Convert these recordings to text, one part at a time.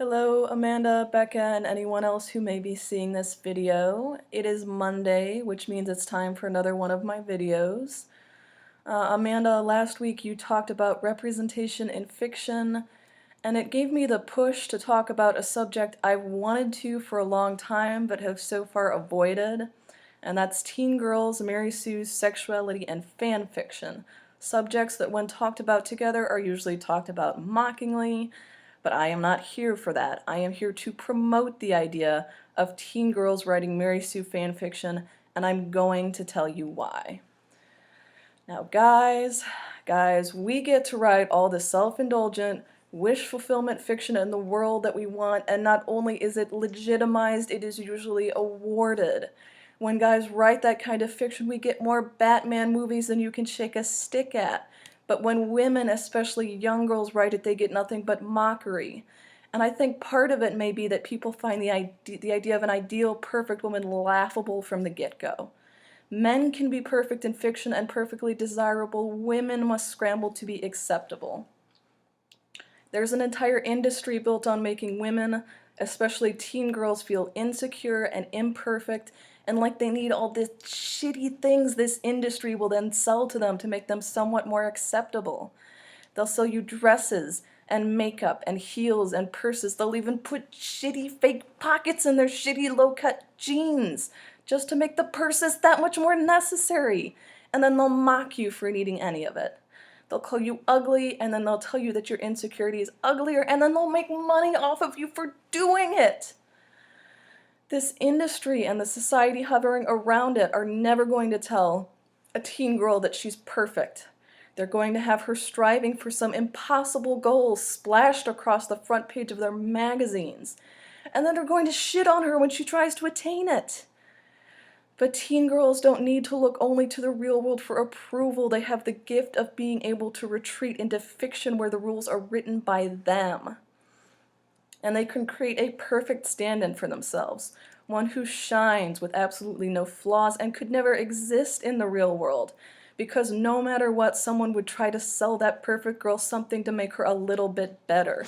Hello, Amanda, Becca, and anyone else who may be seeing this video. It is Monday, which means it's time for another one of my videos. Amanda, last week you talked about representation in fiction, and it gave me the push to talk about a subject I've wanted to for a long time but have so far avoided, and that's teen girls, Mary Sue's sexuality, and fan fiction. Subjects that when talked about together are usually talked about mockingly, but I am not here for that. I am here to promote the idea of teen girls writing Mary Sue fan fiction, and I'm going to tell you why. Now, guys, we get to write all the self-indulgent, wish fulfillment fiction in the world that we want, and not only is it legitimized, it is usually awarded. When guys write that kind of fiction, we get more Batman movies than you can shake a stick at. But when women, especially young girls, write it, they get nothing but mockery. And I think part of it may be that people find the idea of an ideal, perfect woman laughable from the get-go. Men can be perfect in fiction and perfectly desirable. Women must scramble to be acceptable. There's an entire industry built on making women, especially teen girls, feel insecure and imperfect and like they need all these shitty things this industry will then sell to them to make them somewhat more acceptable. They'll sell you dresses and makeup and heels and purses. They'll even put shitty fake pockets in their shitty low-cut jeans just to make the purses that much more necessary. And then they'll mock you for needing any of it. They'll call you ugly, and then they'll tell you that your insecurity is uglier, and then they'll make money off of you for doing it. This industry and the society hovering around it are never going to tell a teen girl that she's perfect. They're going to have her striving for some impossible goal splashed across the front page of their magazines. And then they're going to shit on her when she tries to attain it. But teen girls don't need to look only to the real world for approval. They have the gift of being able to retreat into fiction where the rules are written by them. And they can create a perfect stand-in for themselves, one who shines with absolutely no flaws and could never exist in the real world, because no matter what, someone would try to sell that perfect girl something to make her a little bit better.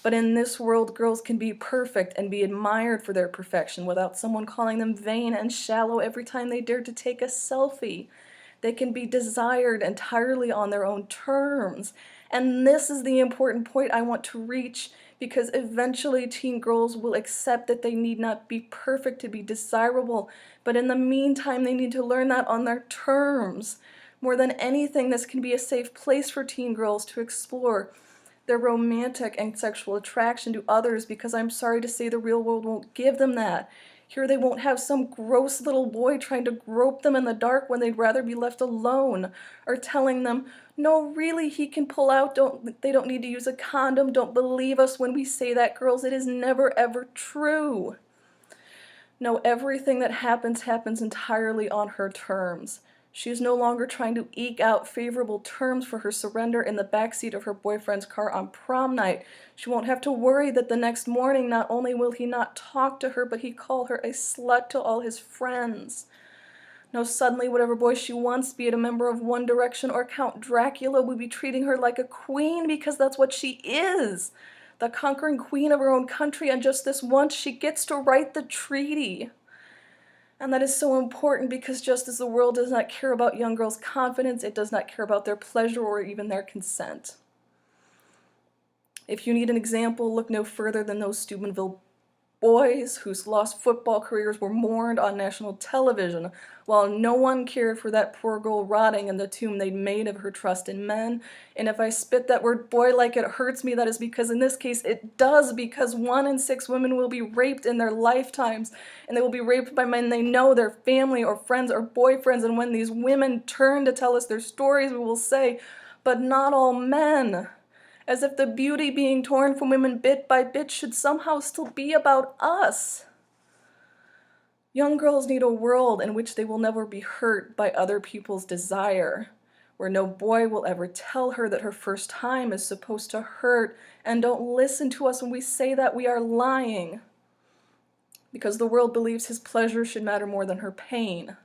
But in this world, girls can be perfect and be admired for their perfection without someone calling them vain and shallow every time they dare to take a selfie. They can be desired entirely on their own terms. And this is the important point I want to reach, because eventually teen girls will accept that they need not be perfect to be desirable, but in the meantime they need to learn that on their terms. More than anything, this can be a safe place for teen girls to explore their romantic and sexual attraction to others, because I'm sorry to say the real world won't give them that. Here they won't have some gross little boy trying to grope them in the dark when they'd rather be left alone, or telling them, no, really, he can pull out, they don't need to use a condom, don't believe us when we say that, girls, it is never ever true. No, everything that happens entirely on her terms. She is no longer trying to eke out favorable terms for her surrender in the backseat of her boyfriend's car on prom night. She won't have to worry that the next morning not only will he not talk to her, but he call her a slut to all his friends. No, suddenly whatever boy she wants, be it a member of One Direction or Count Dracula, will be treating her like a queen, because that's what she is. The conquering queen of her own country, and just this once she gets to write the treaty. And that is so important, because just as the world does not care about young girls' confidence, it does not care about their pleasure or even their consent. If you need an example, look no further than those Steubenville boys whose lost football careers were mourned on national television, while no one cared for that poor girl rotting in the tomb they'd made of her trust in men. And if I spit that word boy like it hurts me, that is because in this case it does, because 1 in 6 women will be raped in their lifetimes, and they will be raped by men they know, their family or friends or boyfriends, and when these women turn to tell us their stories, we will say, but not all men. As if the beauty being torn from women bit by bit should somehow still be about us. Young girls need a world in which they will never be hurt by other people's desire, where no boy will ever tell her that her first time is supposed to hurt, and don't listen to us when we say that, we are lying. Because the world believes his pleasure should matter more than her pain.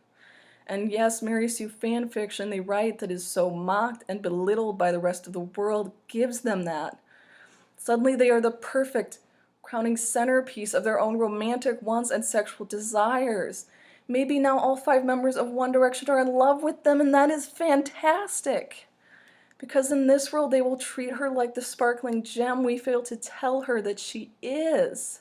And yes, Mary Sue fan fiction they write that is so mocked and belittled by the rest of the world gives them that. Suddenly they are the perfect, crowning centerpiece of their own romantic wants and sexual desires. Maybe now all 5 members of One Direction are in love with them, and that is fantastic. Because in this world, they will treat her like the sparkling gem we fail to tell her that she is.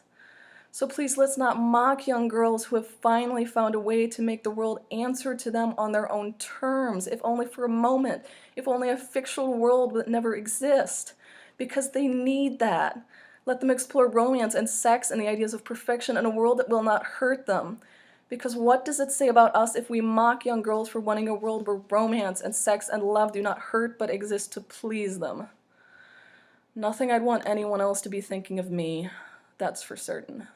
So please, let's not mock young girls who have finally found a way to make the world answer to them on their own terms, if only for a moment, if only a fictional world that never exists. Because they need that. Let them explore romance and sex and the ideas of perfection in a world that will not hurt them. Because what does it say about us if we mock young girls for wanting a world where romance and sex and love do not hurt but exist to please them? Nothing I'd want anyone else to be thinking of me, that's for certain.